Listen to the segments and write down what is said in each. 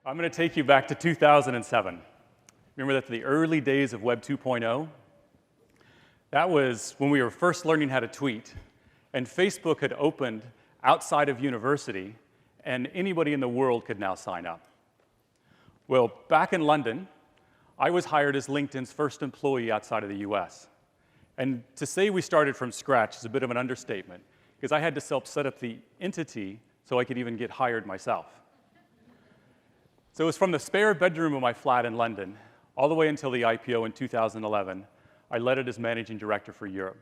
I'm going to take you back to 2007. Remember that the early days of Web 2.0? That was when we were first learning how to tweet, and Facebook had opened outside of university, and anybody in the world could now sign up. Well, back in London, I was hired as LinkedIn's first employee outside of the US. And to say we started from scratch is a bit of an understatement, because I had to set up the entity so I could even get hired myself. So it was from the spare bedroom of my flat in London, all the way until the IPO in 2011. I led it as managing director for Europe.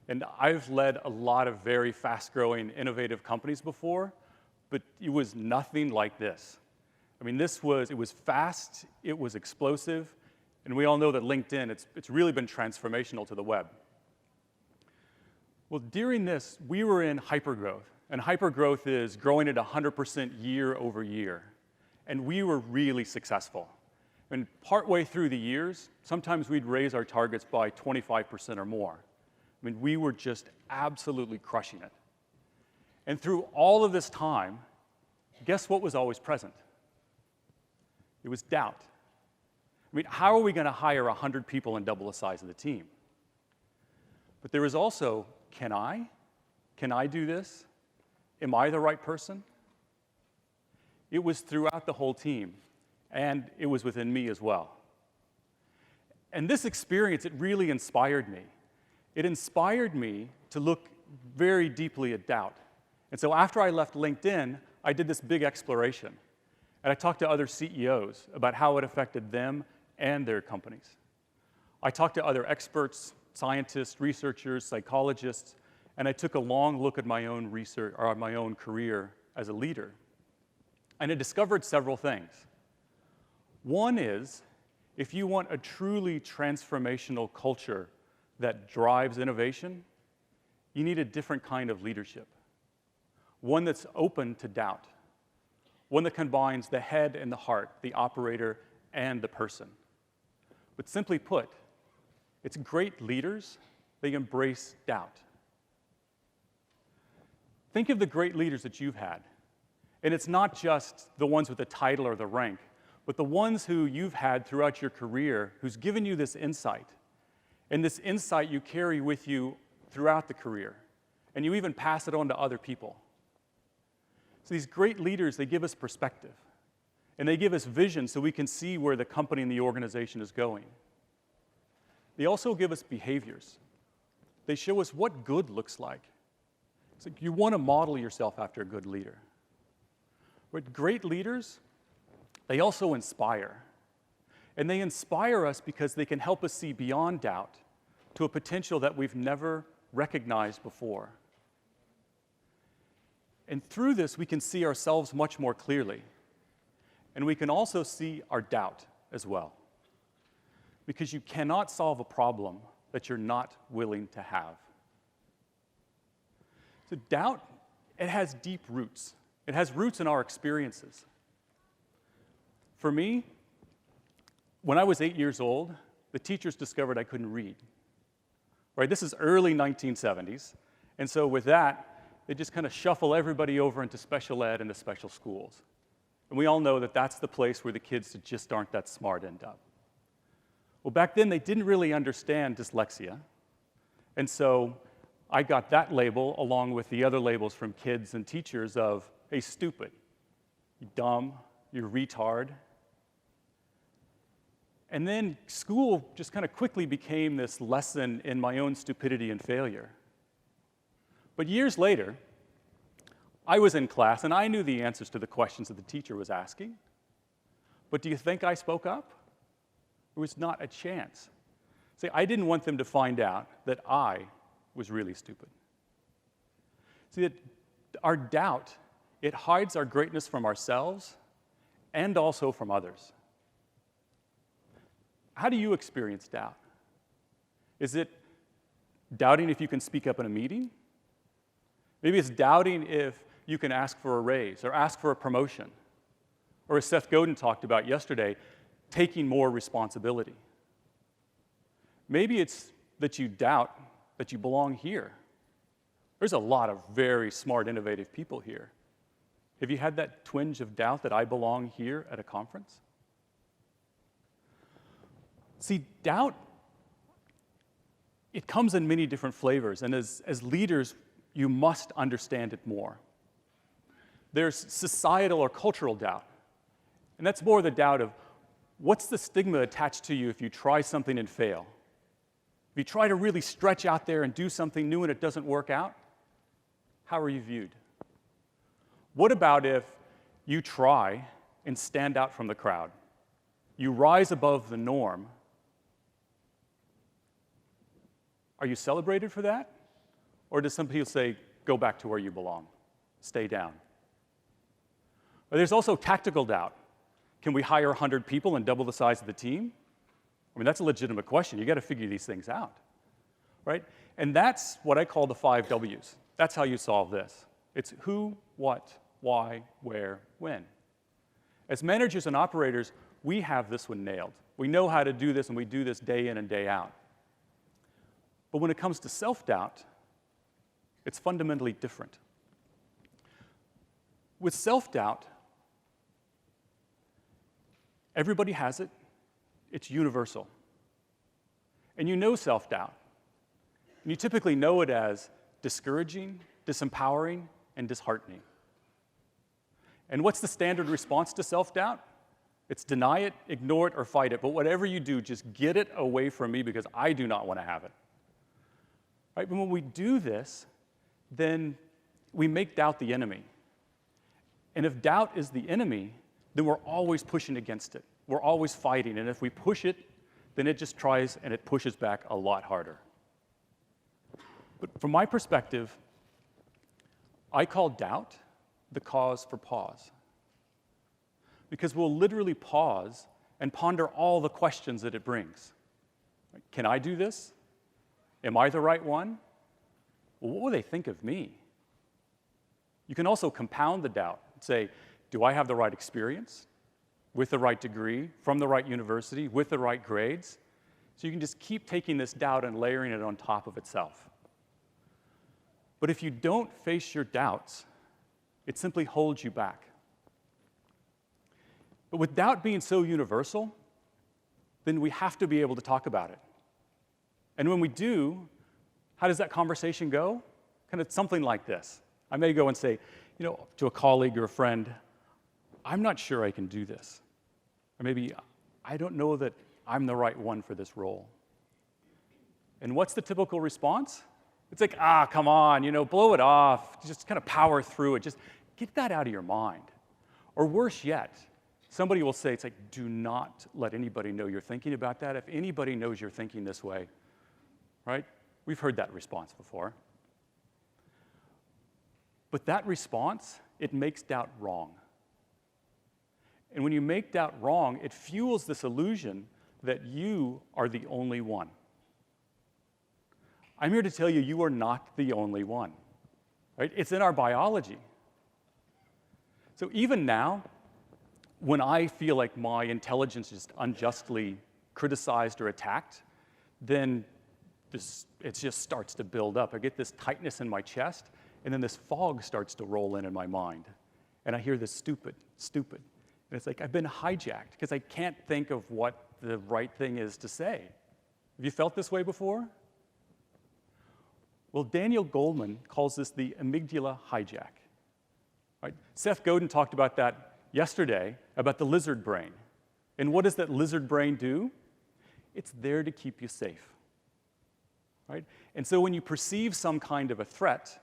And I've led a lot of very fast-growing, innovative companies before, but it was nothing like this. I mean, it was fast, it was explosive, and we all know that LinkedIn, it's really been transformational to the web. Well, during this, we were in hypergrowth, and hypergrowth is growing at 100% year over year. And we were really successful. And partway through the years, sometimes we'd raise our targets by 25% or more. I mean, we were just absolutely crushing it. And through all of this time, guess what was always present? It was doubt. I mean, how are we going to hire 100 people and double the size of the team? But there was also, can I? Can I do this? Am I the right person? It was throughout the whole team, and it was within me as well. And this experience, it really inspired me. It inspired me to look very deeply at doubt. And so after I left LinkedIn, I did this big exploration. And I talked to other CEOs about how it affected them and their companies. I talked to other experts, scientists, researchers, psychologists, and I took a long look at my own research, or my own career as a leader. And I discovered several things. One is, if you want a truly transformational culture that drives innovation, you need a different kind of leadership. One that's open to doubt. One that combines the head and the heart, the operator and the person. But simply put, it's great leaders, they embrace doubt. Think of the great leaders that you've had. And it's not just the ones with the title or the rank, but the ones who you've had throughout your career who's given you this insight. And this insight you carry with you throughout the career. And you even pass it on to other people. So these great leaders, they give us perspective. And they give us vision so we can see where the company and the organization is going. They also give us behaviors. They show us what good looks like. So you want to model yourself after a good leader. But great leaders, they also inspire. And they inspire us because they can help us see beyond doubt to a potential that we've never recognized before. And through this, we can see ourselves much more clearly. And we can also see our doubt as well. Because you cannot solve a problem that you're not willing to have. So doubt, it has deep roots. It has roots in our experiences. For me, when I was 8 years old, the teachers discovered I couldn't read. Right? This is early 1970s, and so with that, they just kind of shuffle everybody over into special ed and to special schools. And we all know that that's the place where the kids that just aren't that smart end up. Well, back then, they didn't really understand dyslexia, and so I got that label along with the other labels from kids and teachers of, hey, stupid, you dumb, you retard. And then school just kind of quickly became this lesson in my own stupidity and failure. But years later, I was in class and I knew the answers to the questions that the teacher was asking. But do you think I spoke up? There was not a chance. See, I didn't want them to find out that I was really stupid. See, that our doubt, it hides our greatness from ourselves and also from others. How do you experience doubt? Is it doubting if you can speak up in a meeting? Maybe it's doubting if you can ask for a raise or ask for a promotion. Or as Seth Godin talked about yesterday, taking more responsibility. Maybe it's that you doubt that you belong here. There's a lot of very smart, innovative people here. Have you had that twinge of doubt that I belong here at a conference? See, doubt, it comes in many different flavors, and as leaders, you must understand it more. There's societal or cultural doubt, and that's more the doubt of what's the stigma attached to you if you try something and fail? If you try to really stretch out there and do something new and it doesn't work out, how are you viewed? What about if you try and stand out from the crowd? You rise above the norm. Are you celebrated for that? Or does some people say, go back to where you belong, stay down? But there's also tactical doubt. Can we hire 100 people and double the size of the team? I mean, that's a legitimate question. You got to figure these things out, right? And that's what I call the 5 W's. That's how you solve this. It's who, what, why, where, when. As managers and operators, we have this one nailed. We know how to do this, and we do this day in and day out. But when it comes to self-doubt, it's fundamentally different. With self-doubt, everybody has it. It's universal. And you know self-doubt. And you typically know it as discouraging, disempowering, and disheartening. And what's the standard response to self-doubt? It's deny it, ignore it, or fight it. But whatever you do, just get it away from me because I do not want to have it. Right? But when we do this, then we make doubt the enemy. And if doubt is the enemy, then we're always pushing against it. We're always fighting, and if we push it, then it just tries and it pushes back a lot harder. But from my perspective, I call doubt the cause for pause. Because we'll literally pause and ponder all the questions that it brings. Can I do this? Am I the right one? Well, what will they think of me? You can also compound the doubt and say, do I have the right experience? With the right degree, from the right university, with the right grades? So you can just keep taking this doubt and layering it on top of itself. But if you don't face your doubts, it simply holds you back. But with doubt being so universal, then we have to be able to talk about it. And when we do, how does that conversation go? Kind of something like this. I may go and say, to a colleague or a friend, I'm not sure I can do this. Or maybe, I don't know that I'm the right one for this role. And what's the typical response? It's like, come on, blow it off. Just kind of power through it. Just get that out of your mind. Or worse yet, somebody will say, it's like, do not let anybody know you're thinking about that. If anybody knows you're thinking this way, right? We've heard that response before. But that response, it makes doubt wrong. And when you make doubt wrong, it fuels this illusion that you are the only one. I'm here to tell you, you are not the only one. Right? It's in our biology. So even now, when I feel like my intelligence is unjustly criticized or attacked, then it just starts to build up. I get this tightness in my chest, and then this fog starts to roll in my mind. And I hear this stupid. And it's like I've been hijacked because I can't think of what the right thing is to say. Have you felt this way before? Well, Daniel Goleman calls this the amygdala hijack. Right? Seth Godin talked about that yesterday, about the lizard brain. And what does that lizard brain do? It's there to keep you safe. Right? And so when you perceive some kind of a threat,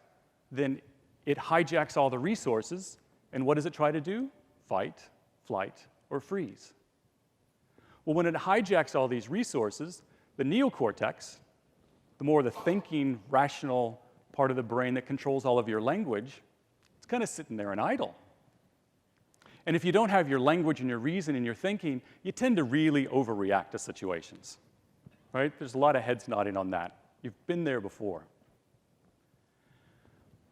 then it hijacks all the resources, and what does it try to do? Fight, flight, or freeze. Well, when it hijacks all these resources, the neocortex, the more the thinking, rational part of the brain that controls all of your language, it's kind of sitting there and idle. And if you don't have your language and your reason and your thinking, you tend to really overreact to situations. Right? There's a lot of heads nodding on that. You've been there before.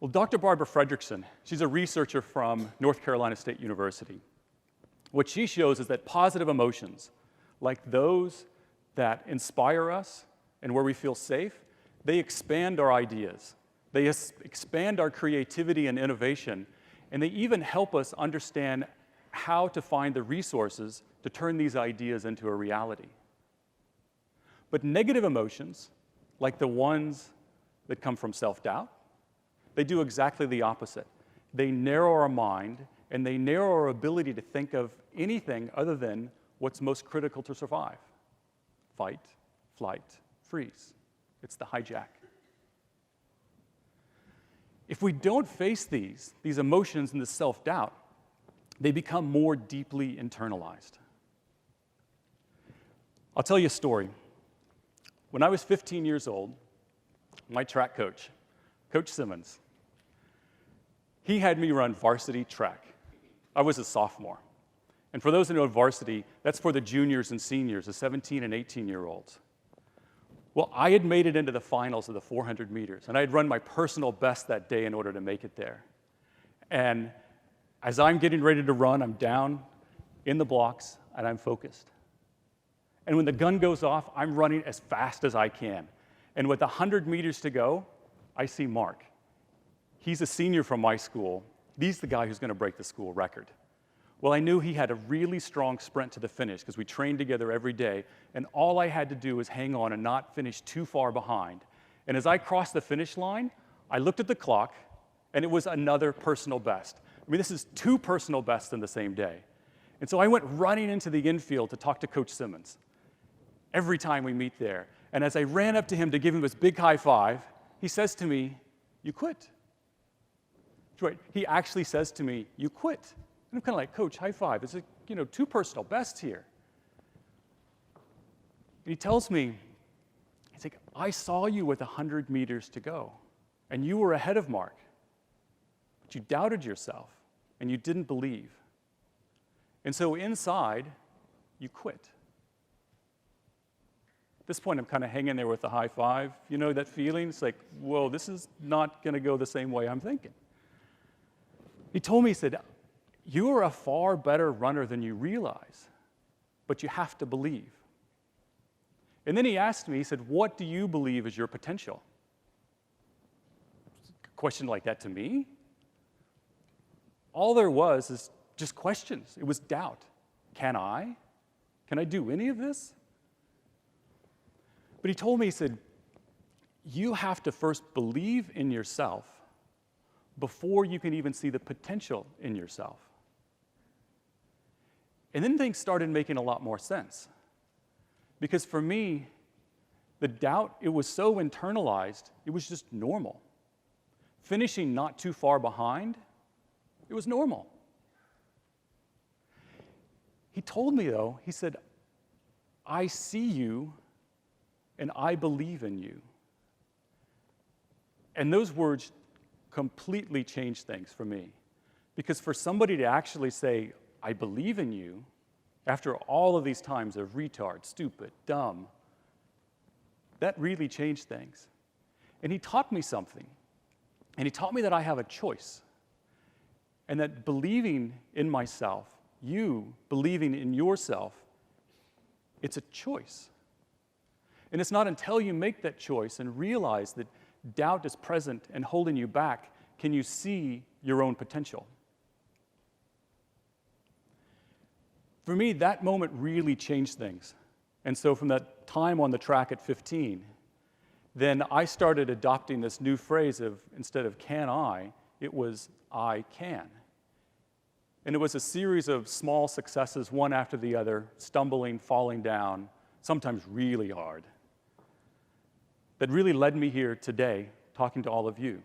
Well, Dr. Barbara Fredrickson, she's a researcher from North Carolina State University. What she shows is that positive emotions, like those that inspire us and where we feel safe, they expand our ideas. They expand our creativity and innovation, And they even help us understand how to find the resources to turn these ideas into a reality. But negative emotions, like the ones that come from self-doubt, they do exactly the opposite. They narrow our mind, and they narrow our ability to think of anything other than what's most critical to survive. Fight, flight, freeze. It's the hijack. If we don't face these emotions and this self-doubt, they become more deeply internalized. I'll tell you a story. When I was 15 years old, my track coach, Coach Simmons, he had me run varsity track. I was a sophomore. And for those who know varsity, that's for the juniors and seniors, the 17 and 18-year-olds. Well, I had made it into the finals of the 400 meters, and I had run my personal best that day in order to make it there. And as I'm getting ready to run, I'm down in the blocks, and I'm focused. And when the gun goes off, I'm running as fast as I can. And with 100 meters to go, I see Mark. He's a senior from my school. He's the guy who's going to break the school record. Well, I knew he had a really strong sprint to the finish because we trained together every day, and all I had to do was hang on and not finish too far behind. And as I crossed the finish line, I looked at the clock, and it was another personal best. I mean, this is 2 personal bests in the same day. And so I went running into the infield to talk to Coach Simmons every time we meet there. And as I ran up to him to give him this big high five, he says to me, "You quit." That's right. He actually says to me, "You quit." And I'm kind of like, "Coach, high five. It's 2 personal bests here." And he tells me, he's like, "I saw you with 100 meters to go, and you were ahead of Mark. But you doubted yourself, and you didn't believe. And so inside, you quit." At this point, I'm kind of hanging there with the high five. You know that feeling? It's like, whoa, this is not going to go the same way I'm thinking. He told me, he said, "You are a far better runner than you realize, but you have to believe." And then he asked me, he said, "What do you believe is your potential?" A question like that to me? All there was is just questions. It was doubt. Can I? Can I do any of this? But he told me, he said, "You have to first believe in yourself before you can even see the potential in yourself." And then things started making a lot more sense. Because for me, the doubt, it was so internalized, it was just normal. Finishing not too far behind, it was normal. He told me, though, he said, "I see you and I believe in you." And those words completely changed things for me. Because for somebody to actually say, "I believe in you," after all of these times of retard, stupid, dumb, that really changed things. And he taught me something. And he taught me that I have a choice. And that believing in myself, you believing in yourself, it's a choice. And it's not until you make that choice and realize that doubt is present and holding you back can you see your own potential. For me, that moment really changed things. And so from that time on the track at 15, then I started adopting this new phrase of, instead of "can I," it was "I can." And it was a series of small successes, one after the other, stumbling, falling down, sometimes really hard, that really led me here today, talking to all of you.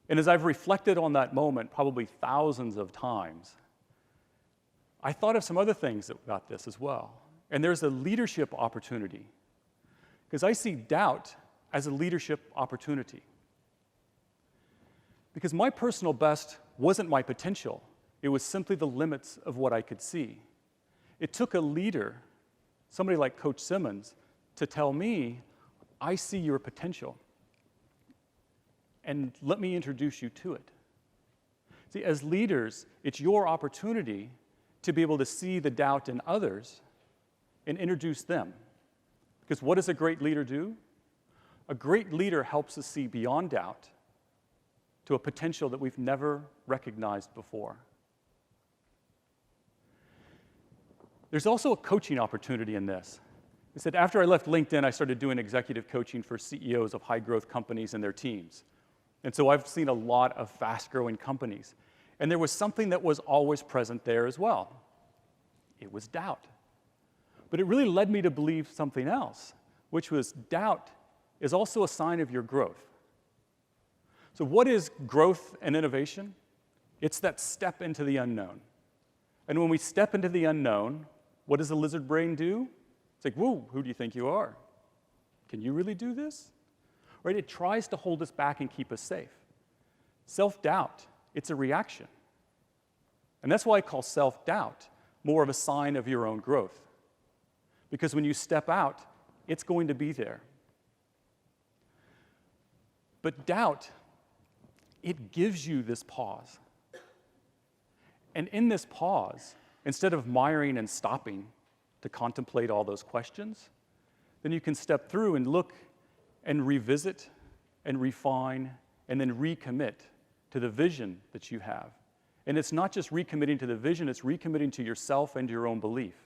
And as I've reflected on that moment, probably thousands of times, I thought of some other things about this as well. And there's a leadership opportunity. Because I see doubt as a leadership opportunity. Because my personal best wasn't my potential. It was simply the limits of what I could see. It took a leader, somebody like Coach Simmons, to tell me, "I see your potential. And let me introduce you to it." See, as leaders, it's your opportunity to be able to see the doubt in others and introduce them. Because what does a great leader do? A great leader helps us see beyond doubt to a potential that we've never recognized before. There's also a coaching opportunity in this. I said, after I left LinkedIn, I started doing executive coaching for CEOs of high-growth companies and their teams. And so I've seen a lot of fast-growing companies. And there was something that was always present there as well. It was doubt. But it really led me to believe something else, which was doubt is also a sign of your growth. So what is growth and innovation? It's that step into the unknown. And when we step into the unknown, what does the lizard brain do? It's like, whoa, who do you think you are? Can you really do this? Right? It tries to hold us back and keep us safe. Self-doubt, it's a reaction. And that's why I call self-doubt more of a sign of your own growth. Because when you step out, it's going to be there. But doubt, it gives you this pause. And in this pause, instead of miring and stopping to contemplate all those questions, then you can step through and look and revisit and refine and then recommit to the vision that you have. And it's not just recommitting to the vision, it's recommitting to yourself and your own belief.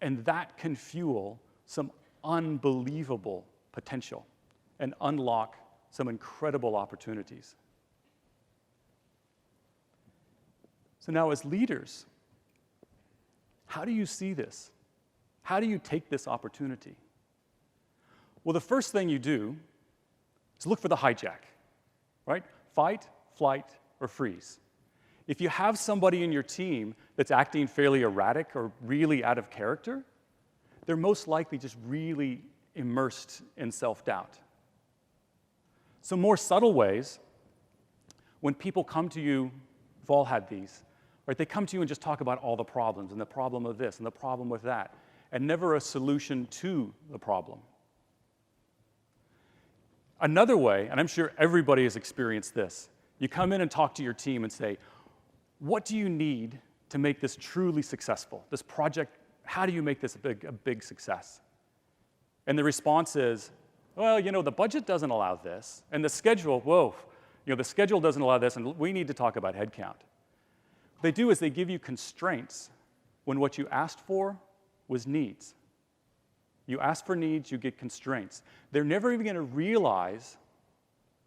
And that can fuel some unbelievable potential and unlock some incredible opportunities. So now as leaders, how do you see this? How do you take this opportunity? Well, the first thing you do is look for the hijack, right? Fight, flight, or freeze. If you have somebody in your team that's acting fairly erratic or really out of character, they're most likely just really immersed in self-doubt. Some more subtle ways, when people come to you, we've all had these, right? They come to you and just talk about all the problems and the problem of this and the problem with that, and never a solution to the problem. Another way, and I'm sure everybody has experienced this, you come in and talk to your team and say, what do you need to make this truly successful? This project, how do you make this a big success? And the response is, well, the budget doesn't allow this, and the schedule, the schedule doesn't allow this, and we need to talk about headcount. What they do is they give you constraints when what you asked for was needs. You ask for needs, you get constraints. They're never even going to realize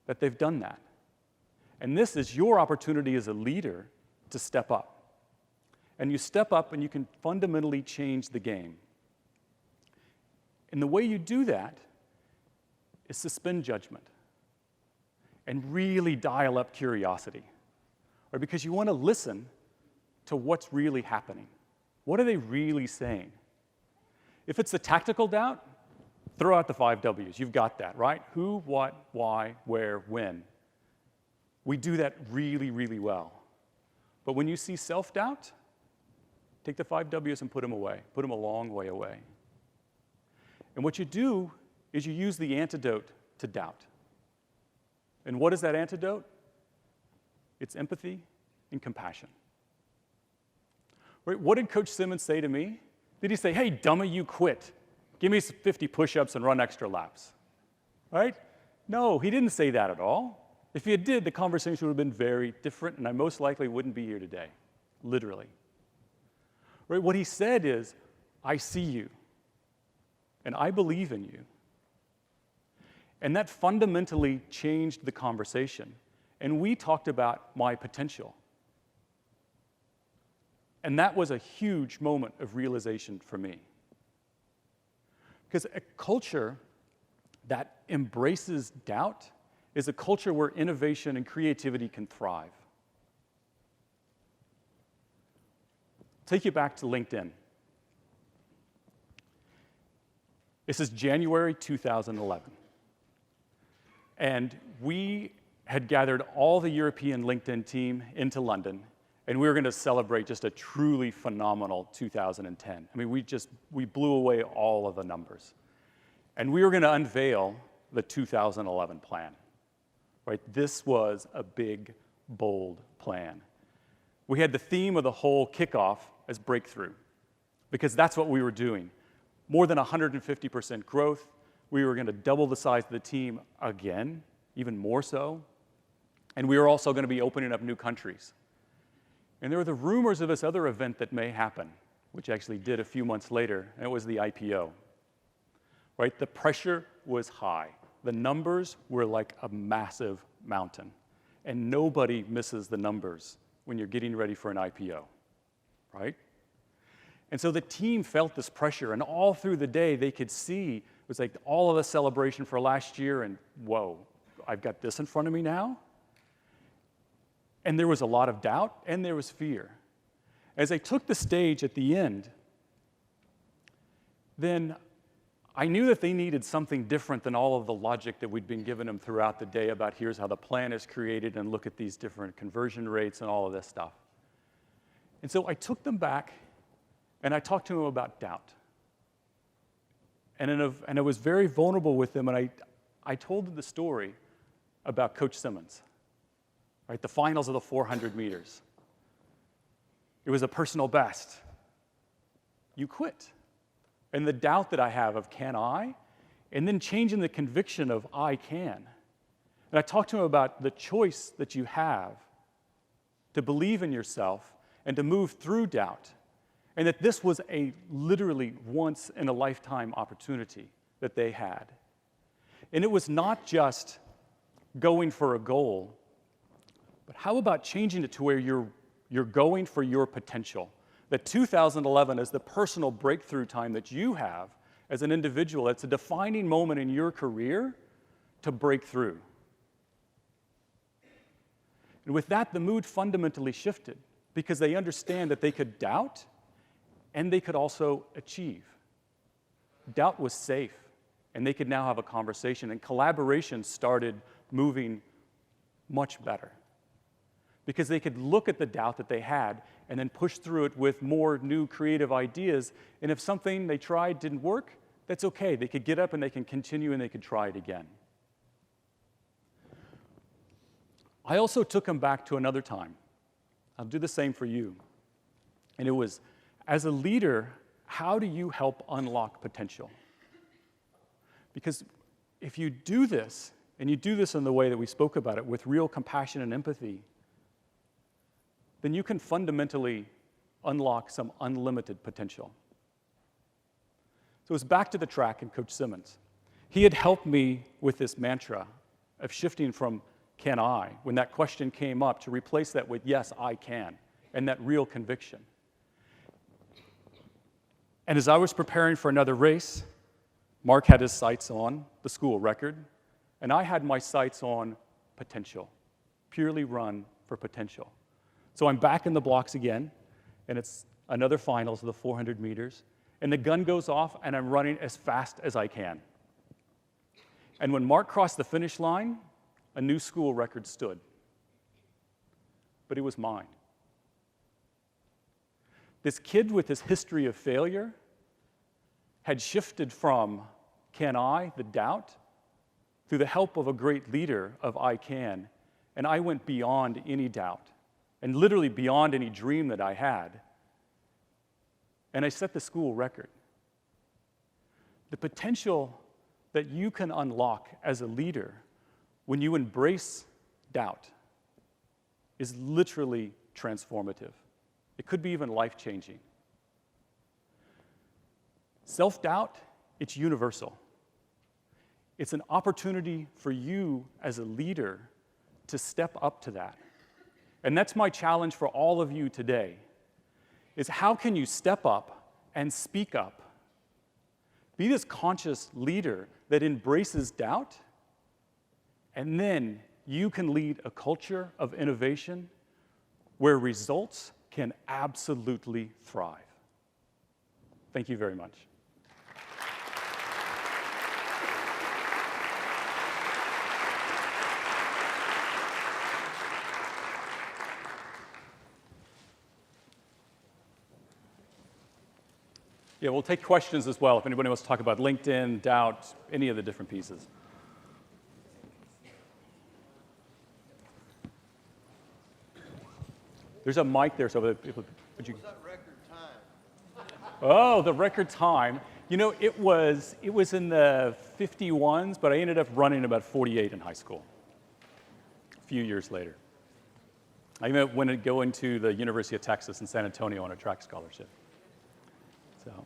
that they've done that. And this is your opportunity as a leader to step up. And you step up and you can fundamentally change the game. And the way you do that is suspend judgment and really dial up curiosity. Or because you want to listen to what's really happening. What are they really saying? If it's a tactical doubt, throw out the 5 W's. You've got that, right? Who, what, why, where, when. We do that really, really well. But when you see self-doubt, take the 5 W's and put them away. Put them a long way away. And what you do is you use the antidote to doubt. And what is that antidote? It's empathy and compassion. Right? What did Coach Simmons say to me? Did he say, hey, dummy, you quit. Give me 50 push-ups and run extra laps? Right? No, he didn't say that at all. If he did, the conversation would have been very different, and I most likely wouldn't be here today, literally. Right? What he said is, I see you, and I believe in you. And that fundamentally changed the conversation. And we talked about my potential. And that was a huge moment of realization for me. Because a culture that embraces doubt is a culture where innovation and creativity can thrive. Take you back to LinkedIn. This is January 2011. And we had gathered all the European LinkedIn team into London, and we were going to celebrate just a truly phenomenal 2010. I mean, we blew away all of the numbers. And we were going to unveil the 2011 plan. Right? This was a big, bold plan. We had the theme of the whole kickoff as breakthrough, because that's what we were doing. More than 150% growth. We were going to double the size of the team again. even more so. And we were also going to be opening up new countries. And there were the rumors of this other event that may happen, which actually did a few months later, and it was the IPO. Right? The pressure was high. The numbers were like a massive mountain. And nobody misses the numbers when you're getting ready for an IPO, right? And so the team felt this pressure, and all through the day they could see it was like all of the celebration for last year, and whoa, I've got this in front of me now? And there was a lot of doubt, and there was fear. As I took the stage at the end, then I knew that they needed something different than all of the logic that we'd been giving them throughout the day about here's how the plan is created and look at these different conversion rates and all of this stuff. And so I took them back and I talked to them about doubt. And I was very vulnerable with them, and I told them the story about Coach Simmons, right? The finals of the 400 meters. It was a personal best. You quit. And the doubt that I have of can I, and then changing the conviction of I can. And I talked to him about the choice that you have to believe in yourself and to move through doubt, and that this was a literally once-in-a-lifetime opportunity that they had. And it was not just going for a goal, but how about changing it to where you're going for your potential? That 2011 is the personal breakthrough time that you have as an individual. It's a defining moment in your career to break through. And with that, the mood fundamentally shifted because they understand that they could doubt and they could also achieve. Doubt was safe, and they could now have a conversation, and collaboration started moving much better because they could look at the doubt that they had and then push through it with more new creative ideas. And if something they tried didn't work, that's okay. They could get up and they can continue and they could try it again. I also took them back to another time. I'll do the same for you. And it was, as a leader, how do you help unlock potential? Because if you do this, and you do this in the way that we spoke about it, with real compassion and empathy, then you can fundamentally unlock some unlimited potential. So it's back to the track and Coach Simmons. He had helped me with this mantra of shifting from can I, when that question came up, to replace that with yes, I can, and that real conviction. And as I was preparing for another race, Mark had his sights on the school record, and I had my sights on potential, purely run for potential. So I'm back in the blocks again, and it's another finals of the 400 meters, and the gun goes off, and I'm running as fast as I can. And when Mark crossed the finish line, a new school record stood. But it was mine. This kid with his history of failure had shifted from can I, the doubt, through the help of a great leader of I can, and I went beyond any doubt, and literally beyond any dream that I had. And I set the school record. The potential that you can unlock as a leader when you embrace doubt is literally transformative. It could be even life-changing. Self-doubt, it's universal. It's an opportunity for you as a leader to step up to that. And that's my challenge for all of you today, is how can you step up and speak up? Be this conscious leader that embraces doubt, and then you can lead a culture of innovation where results can absolutely thrive. Thank you very much. Yeah, we'll take questions as well if anybody wants to talk about LinkedIn, doubt, any of the different pieces. There's a mic there, so that people, would you? What was that record time? Oh, the record time. You know, it was in the 51s, but I ended up running about 48 in high school. few years later. I went to go into the University of Texas in San Antonio on a track scholarship. So.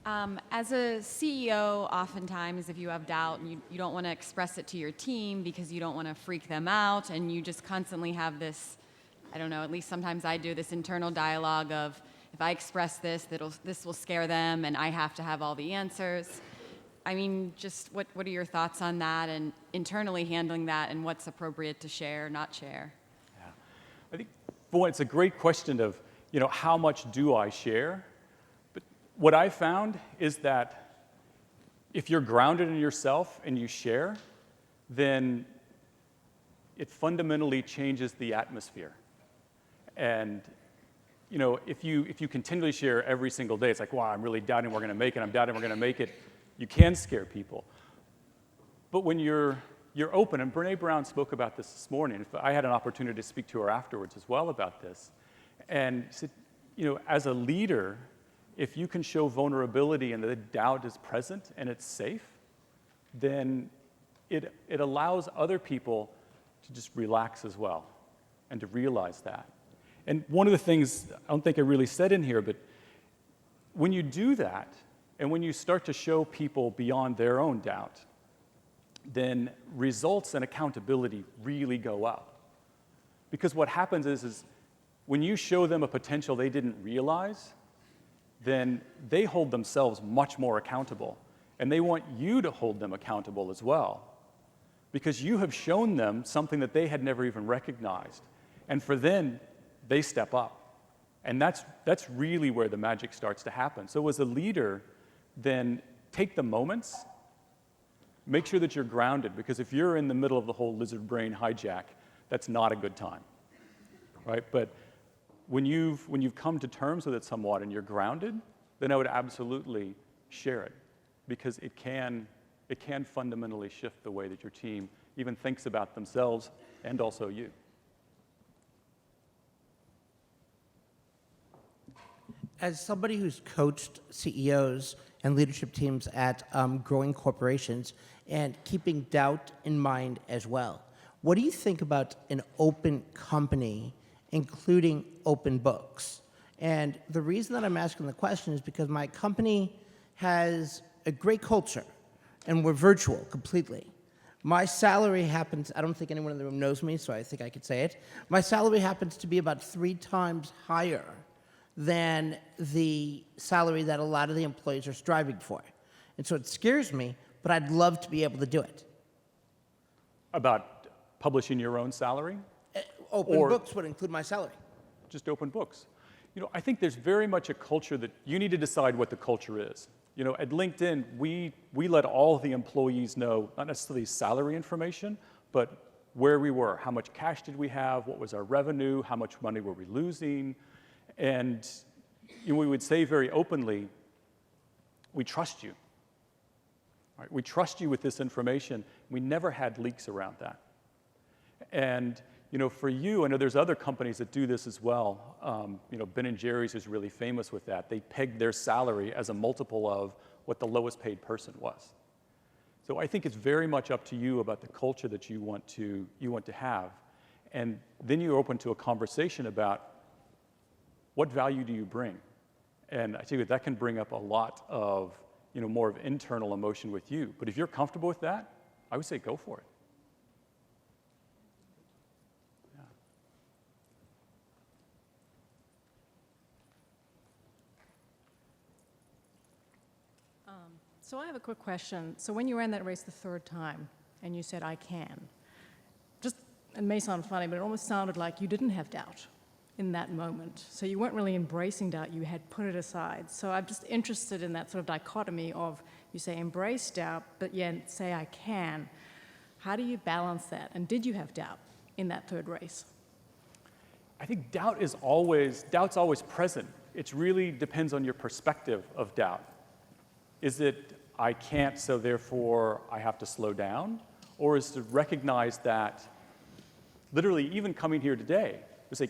As a CEO, oftentimes if you have doubt and you don't want to express it to your team because you don't want to freak them out, and you just constantly have this, I don't know, at least sometimes I do, this internal dialogue of, if I express this, this will scare them and I have to have all the answers. I mean, just what are your thoughts on that and internally handling that and what's appropriate to share, not share? Yeah. I think, for one, it's a great question of, how much do I share? But what I found is that if you're grounded in yourself and you share, then it fundamentally changes the atmosphere. And if you continually share every single day, it's like, wow, I'm really doubting we're going to make it. I'm doubting we're going to make it. You can scare people. But when you're open, and Brene Brown spoke about this morning. I had an opportunity to speak to her afterwards as well about this. And said, as a leader, if you can show vulnerability and the doubt is present and it's safe, then it allows other people to just relax as well and to realize that. And one of the things, I don't think I really said in here, but when you do that, and when you start to show people beyond their own doubt, then results and accountability really go up. Because what happens is when you show them a potential they didn't realize, then they hold themselves much more accountable. And they want you to hold them accountable as well. Because you have shown them something that they had never even recognized. And for them, they step up. And that's really where the magic starts to happen. So as a leader, then take the moments, make sure that you're grounded, because if you're in the middle of the whole lizard brain hijack, that's not a good time, right? But when you've come to terms with it somewhat and you're grounded, then I would absolutely share it, because it can fundamentally shift the way that your team even thinks about themselves and also you. As somebody who's coached CEOs and leadership teams at growing corporations and keeping doubt in mind as well, what do you think about an open company, including open books? And the reason that I'm asking the question is because my company has a great culture, and we're virtual completely. My salary happens, I don't think anyone in the room knows me, so I think I could say it. My salary happens to be about 3 times higher than the salary that a lot of the employees are striving for. And so it scares me, but I'd love to be able to do it. About publishing your own salary? Open books would include my salary. Just open books. I think there's very much a culture that you need to decide what the culture is. At LinkedIn, we let all the employees know, not necessarily salary information, but where we were, how much cash did we have, what was our revenue, how much money were we losing. And we would say very openly, we trust you. Right? We trust you with this information. We never had leaks around that. And for you, I know there's other companies that do this as well. Ben & Jerry's is really famous with that. They pegged their salary as a multiple of what the lowest paid person was. So I think it's very much up to you about the culture that you want to have. And then you're open to a conversation about what value do you bring? And I tell you, that can bring up a lot of, more of internal emotion with you. But if you're comfortable with that, I would say go for it. So I have a quick question. So when you ran that race the 3rd time and you said, I can, it may sound funny, but it almost sounded like you didn't have doubt in that moment. So you weren't really embracing doubt, you had put it aside. So I'm just interested in that sort of dichotomy of, you say embrace doubt, but yet say I can. How do you balance that? And did you have doubt in that 3rd race? I think doubt's always present. It really depends on your perspective of doubt. Is it, I can't, so therefore I have to slow down? Or is to recognize that, literally even coming here today, to say,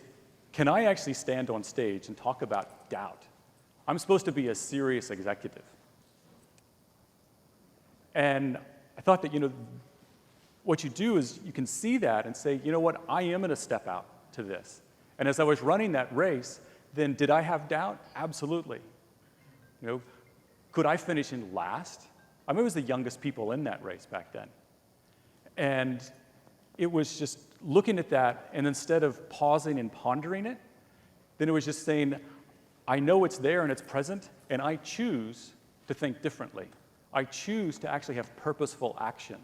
can I actually stand on stage and talk about doubt? I'm supposed to be a serious executive. And I thought that, what you do is you can see that and say, you know what, I am going to step out to this. And as I was running that race, then did I have doubt? Absolutely. You know, could I finish in last? I mean, I was the youngest people in that race back then. And it was just looking at that, and instead of pausing and pondering it, then it was just saying, I know it's there and it's present, and I choose to think differently. I choose to actually have purposeful action.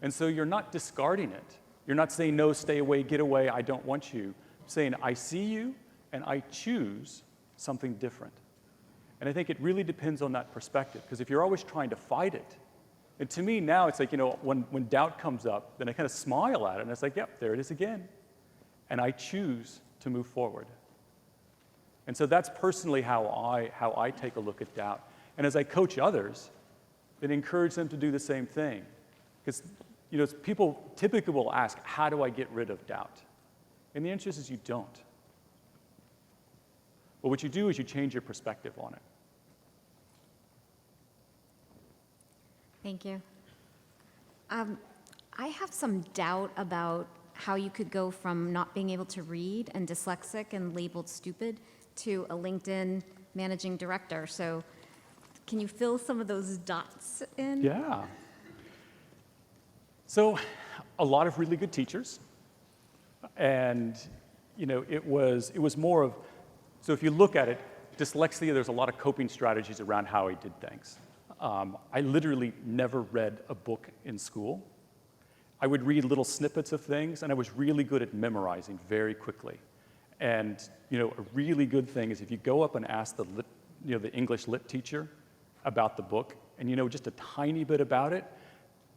And so you're not discarding it. You're not saying, no, stay away, get away, I don't want you. You're saying, I see you, and I choose something different. And I think it really depends on that perspective, because if you're always trying to fight it, and to me now it's like, you know, when doubt comes up, then I kind of smile at it, and it's like, yep, there it is again. And I choose to move forward. And so that's personally how I take a look at doubt. And as I coach others, then encourage them to do the same thing. Because, you know, people typically will ask, how do I get rid of doubt? And the answer is you don't. But what you do is you change your perspective on it. Thank you. I have some doubt about how you could go from not being able to read and dyslexic and labeled stupid to a LinkedIn managing director. So can you fill some of those dots in? Yeah. So a lot of really good teachers. And, you know, it was more of, so if you look at it, dyslexia, there's a lot of coping strategies around how I did things. I literally never read a book in school. I would read little snippets of things, and I was really good at memorizing very quickly. And, you know, a really good thing is if you go up and ask the English lit teacher about the book, and you know just a tiny bit about it,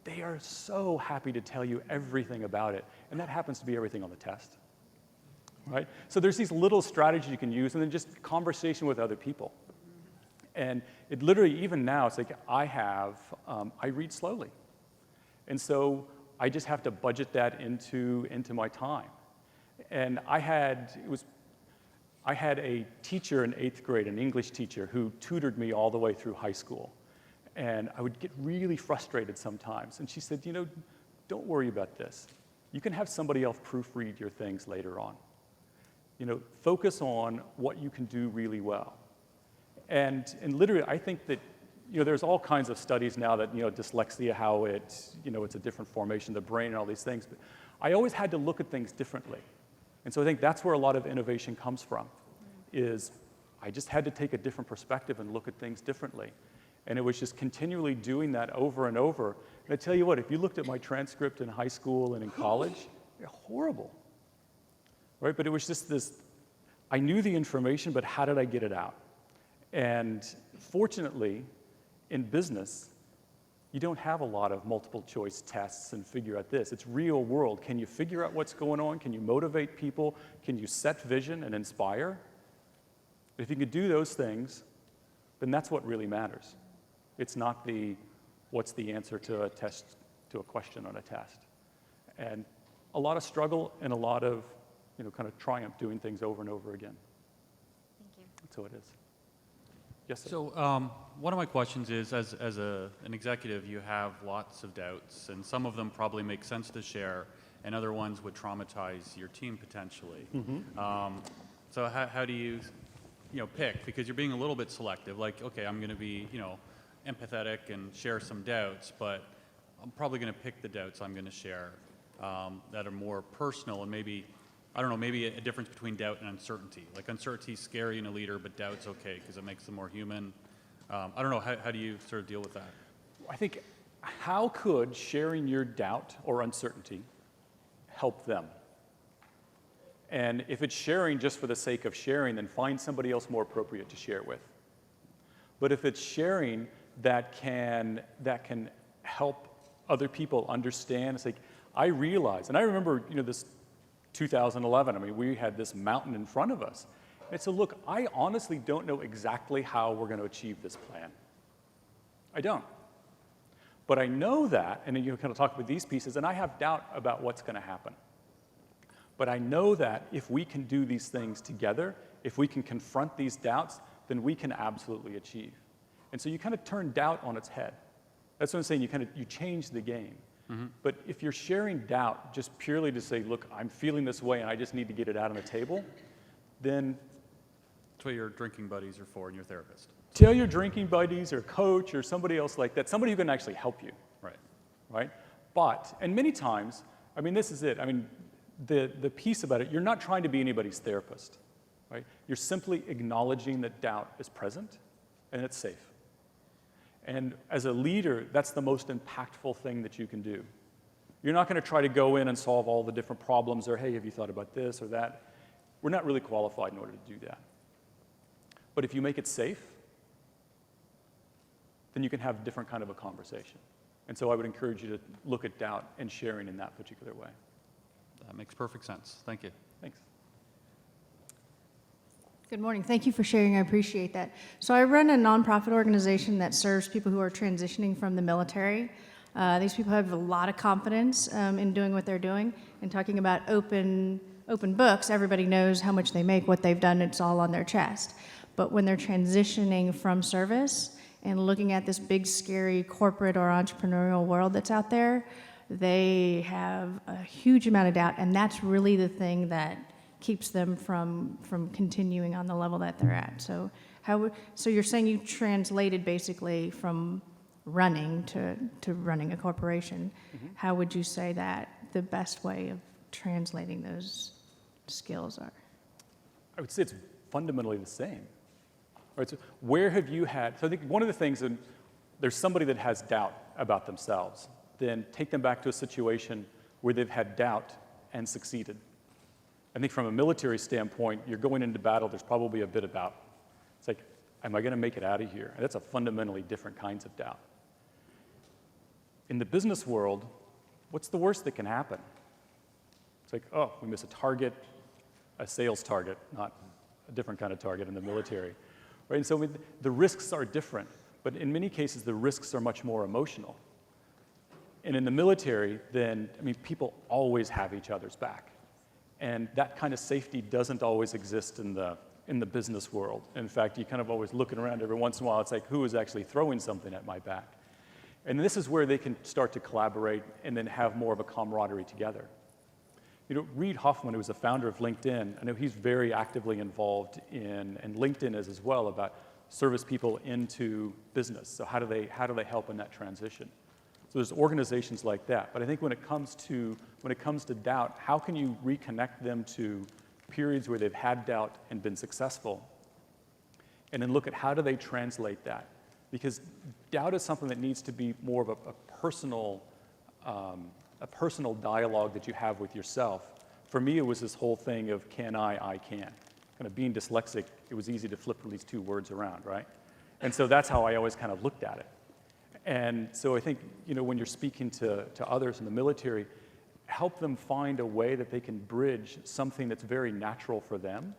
they are so happy to tell you everything about it. And that happens to be everything on the test. Right? So there's these little strategies you can use, and then just conversation with other people. And it literally, even now, it's like I read slowly. And so I just have to budget that into my time. And I had a teacher in 8th grade, an English teacher, who tutored me all the way through high school. And I would get really frustrated sometimes. And she said, you know, don't worry about this. You can have somebody else proofread your things later on. You know, focus on what you can do really well. And literally, I think that, you know, there's all kinds of studies now that, you know, dyslexia, how it's a different formation of the brain and all these things. But I always had to look at things differently. And so I think that's where a lot of innovation comes from, is I just had to take a different perspective and look at things differently. And it was just continually doing that over and over. And I tell you what, if you looked at my transcript in high school and in college, they're horrible. Right? But it was just this, I knew the information, but how did I get it out? And fortunately, in business, you don't have a lot of multiple choice tests and figure out this. It's real world. Can you figure out what's going on? Can you motivate people? Can you set vision and inspire? If you can do those things, then that's what really matters. It's not what's the answer to a test, to a question on a test. And a lot of struggle and a lot of, you know, kind of triumph doing things over and over again. Thank you. That's how it is. Yes, sir. So one of my questions is, as an executive, you have lots of doubts, and some of them probably make sense to share, and other ones would traumatize your team potentially. Mm-hmm. So how do you pick? Because you're being a little bit selective. Like, okay, I'm going to be, empathetic and share some doubts, but I'm probably going to pick the doubts I'm going to share that are more personal and maybe, I don't know, maybe a difference between doubt and uncertainty. Like uncertainty is scary in a leader, but doubt's okay because it makes them more human. I don't know, how do you sort of deal with that? I think, how could sharing your doubt or uncertainty help them? And if it's sharing just for the sake of sharing, then find somebody else more appropriate to share with. But if it's sharing that can help other people understand, it's like, I realize, and I remember, this 2011, I mean, we had this mountain in front of us. And so look, I honestly don't know exactly how we're going to achieve this plan. I don't. But I know that, and you kind of talk about these pieces, and I have doubt about what's going to happen. But I know that if we can do these things together, if we can confront these doubts, then we can absolutely achieve. And so you kind of turn doubt on its head. That's what I'm saying, you change the game. But if you're sharing doubt just purely to say, look, I'm feeling this way and I just need to get it out on the table, then That's what your drinking buddies are for and your therapist. tell your drinking buddies or coach or somebody else like that, somebody who can actually help you, Right. right? But, and many times, I mean, this is it. I mean, the piece about it, you're not trying to be anybody's therapist, right? You're simply acknowledging that doubt is present and it's safe. And as a leader, that's the most impactful thing that you can do. You're not going to try to go in and solve all the different problems or, hey, have you thought about this or that? We're not really qualified in order to do that. But if you make it safe, then you can have a different kind of a conversation. And so I would encourage you to look at doubt and sharing in that particular way. That makes perfect sense. Thank you. Thanks. Good morning. Thank you for sharing. I appreciate that. So I run a nonprofit organization that serves people who are transitioning from the military. These people have a lot of confidence in doing what they're doing. And talking about open books, everybody knows how much they make, what they've done, it's all on their chest. But when they're transitioning from service and looking at this big, scary corporate or entrepreneurial world that's out there, they have a huge amount of doubt, and that's really the thing that keeps them from continuing on the level that they're at. So so you're saying you translated basically from running to running a corporation. How would you say that the best way of translating those skills are? I would say it's fundamentally the same. Right, so where have you had, so I think one of the things, and there's somebody that has doubt about themselves, then take them back to a situation where they've had doubt and succeeded. I think from a military standpoint, you're going into battle, there's probably a bit of doubt. It's like, am I going to make it out of here? And that's a fundamentally different kinds of doubt. In the business world, what's the worst that can happen? It's like, oh, we miss a target, a sales target, not a different kind of target in the military. Right? And so the risks are different, but in many cases, the risks are much more emotional. And in the military, then, I mean, people always have each other's back. And that kind of safety doesn't always exist in the business world. In fact, you kind of always looking around every once in a while, it's like, who is actually throwing something at my back? And this is where they can start to collaborate and then have more of a camaraderie together. You know, Reid Hoffman, who was the founder of LinkedIn, I know he's very actively involved in, and LinkedIn is as well, about service people into business. So how do they help in that transition? So there's organizations like that. But I think when it comes to doubt, how can you reconnect them to periods where they've had doubt and been successful? And then look at how do they translate that? Because doubt is something that needs to be more of a personal dialogue that you have with yourself. For me, it was this whole thing of can I can. Kind of being dyslexic, it was easy to flip these two words around, right? And so that's how I always kind of looked at it. And so I think, you know, when you're speaking to others in the military, help them find a way that they can bridge something that's very natural for them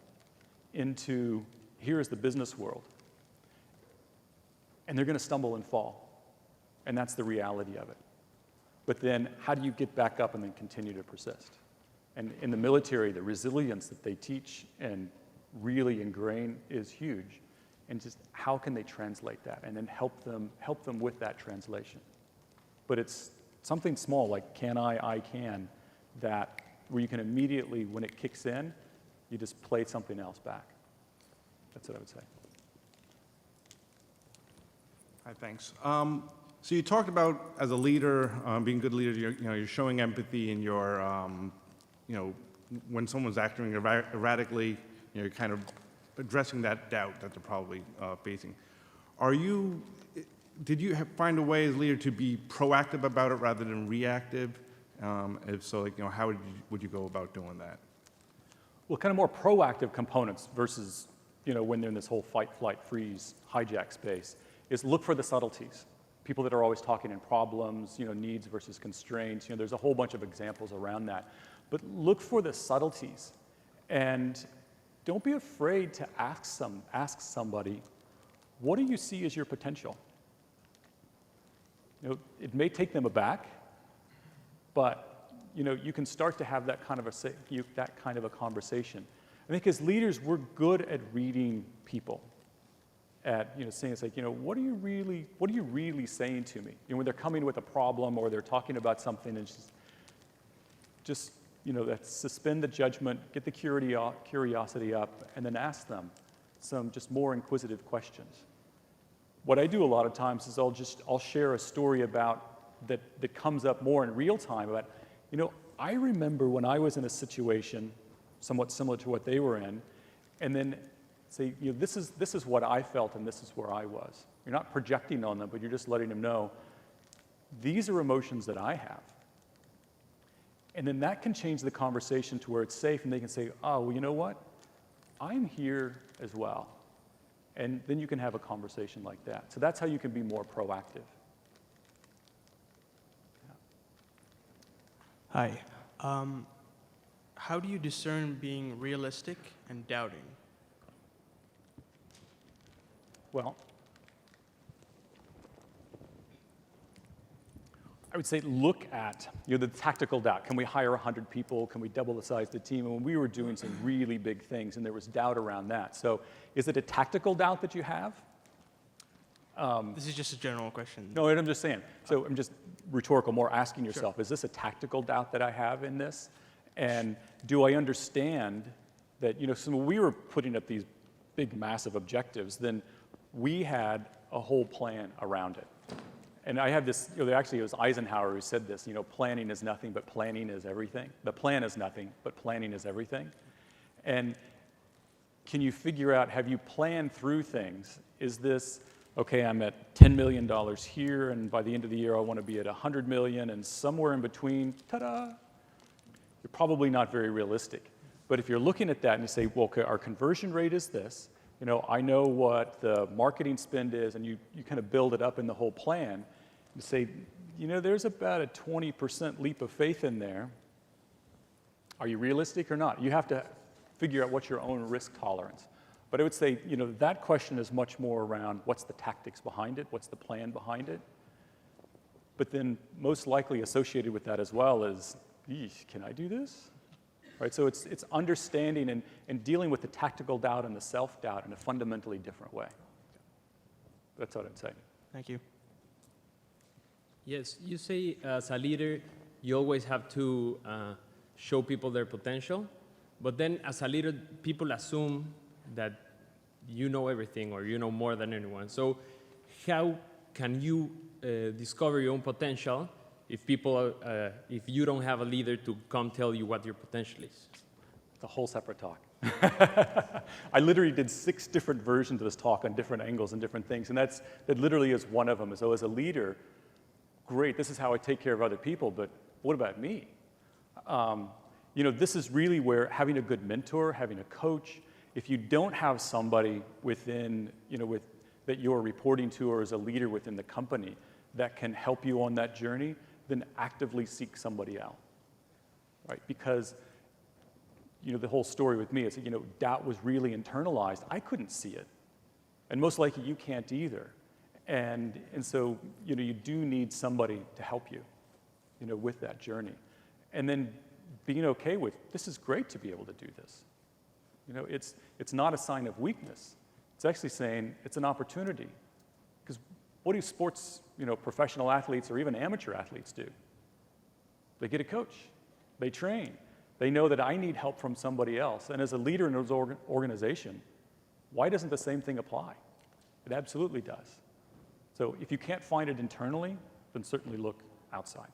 into here is the business world. And they're going to stumble and fall. And that's the reality of it. But then how do you get back up and then continue to persist? And in the military, the resilience that they teach and really ingrain is huge. And just how can they translate that and then help them with that translation? But it's something small like can I can, that where you can immediately, when it kicks in, you just play something else back. That's what I would say. Hi, thanks. So you talked about as a leader, being a good leader, you're showing empathy and when someone's acting erratically, you're kind of addressing that doubt that they're probably facing. Did you find a way as a leader to be proactive about it rather than reactive? If so, how would you go about doing that? Well, kind of more proactive components versus, when they're in this whole fight, flight, freeze, hijack space, is look for the subtleties. People that are always talking in problems, needs versus constraints. There's a whole bunch of examples around that. But look for the subtleties. And don't be afraid to ask somebody, what do you see as your potential? It may take them aback, but you can start to have that kind of a conversation. I think as leaders, we're good at reading people. at, saying, it's like, what are you really saying to me? When they're coming with a problem or they're talking about something, and just that suspend the judgment, get the curiosity up, and then ask them some just more inquisitive questions. What I do a lot of times is I'll share a story about that comes up more in real time about, I remember when I was in a situation somewhat similar to what they were in, and then say, this is what I felt and this is where I was. You're not projecting on them, but you're just letting them know, these are emotions that I have. And then that can change the conversation to where it's safe and they can say, oh, well, you know what? I'm here as well. And then you can have a conversation like that. So that's how you can be more proactive. Hi. How do you discern being realistic and doubting? Well, I would say look at the tactical doubt. Can we hire 100 people? Can we double the size of the team? And when we were doing some really big things, and there was doubt around that. So is it a tactical doubt that you have? This is just a general question. No, I'm just saying. So I'm just rhetorical, more asking yourself, Is this a tactical doubt that I have in this? And do I understand that, so when we were putting up these big, massive objectives, then we had a whole plan around it. And I have this, actually it was Eisenhower who said this, planning is nothing, but planning is everything. The plan is nothing, but planning is everything. And can you figure out, have you planned through things? Is this, okay, I'm at $10 million here, and by the end of the year I want to be at $100 million, and somewhere in between, ta-da, you're probably not very realistic. But if you're looking at that and you say, well, okay, our conversion rate is this, I know what the marketing spend is, and you kind of build it up in the whole plan, and say, there's about a 20% leap of faith in there. Are you realistic or not? You have to figure out what's your own risk tolerance. But I would say, that question is much more around what's the tactics behind it, what's the plan behind it. But then most likely associated with that as well is, can I do this? Right, so it's understanding and dealing with the tactical doubt and the self-doubt in a fundamentally different way. That's what I'd say. Thank you. Yes, you say as a leader, you always have to show people their potential, but then as a leader, people assume that you know everything or you know more than anyone. So how can you discover your own potential if if you don't have a leader to come tell you what your potential is? It's a whole separate talk. I literally did 6 different versions of this talk on different angles and different things, and that literally is one of them. So as a leader, great, this is how I take care of other people, but what about me? This is really where having a good mentor, having a coach, if you don't have somebody within, that you're reporting to or as a leader within the company that can help you on that journey, then actively seek somebody out, right? Because, the whole story with me is, doubt was really internalized. I couldn't see it. And most likely you can't either. And so, you do need somebody to help you, with that journey. And then being okay with, this is great to be able to do this. It's not a sign of weakness. It's actually saying it's an opportunity. Because what do sports, professional athletes or even amateur athletes do? They get a coach. They train. They know that I need help from somebody else. And as a leader in an organization, why doesn't the same thing apply? It absolutely does. So if you can't find it internally, then certainly look outside.